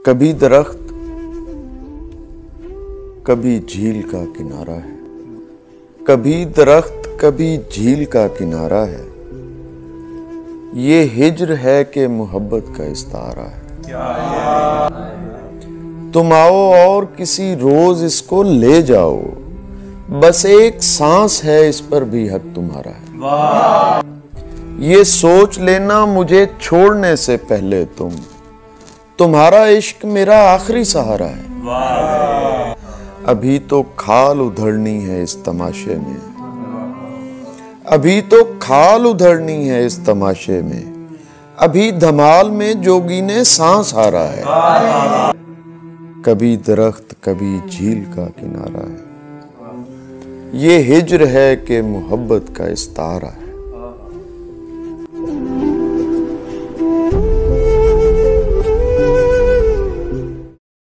कभी दरख्त कभी झील का किनारा है, कभी दरख्त कभी झील का किनारा है। ये हिज्र है कि मोहब्बत का इस्तारा है। तुम आओ और किसी रोज इसको ले जाओ, बस एक सांस है इस पर भी हक तुम्हारा है। ये सोच लेना मुझे छोड़ने से पहले तुम्हारा इश्क मेरा आखिरी सहारा है। अभी तो खाल उधड़नी है इस तमाशे में, अभी तो खाल उधड़नी है इस तमाशे में, अभी धमाल में जोगी ने सांस हारा है। कभी दरख्त कभी झील का किनारा है। ये हिज्र है कि मोहब्बत का इस्तारा है।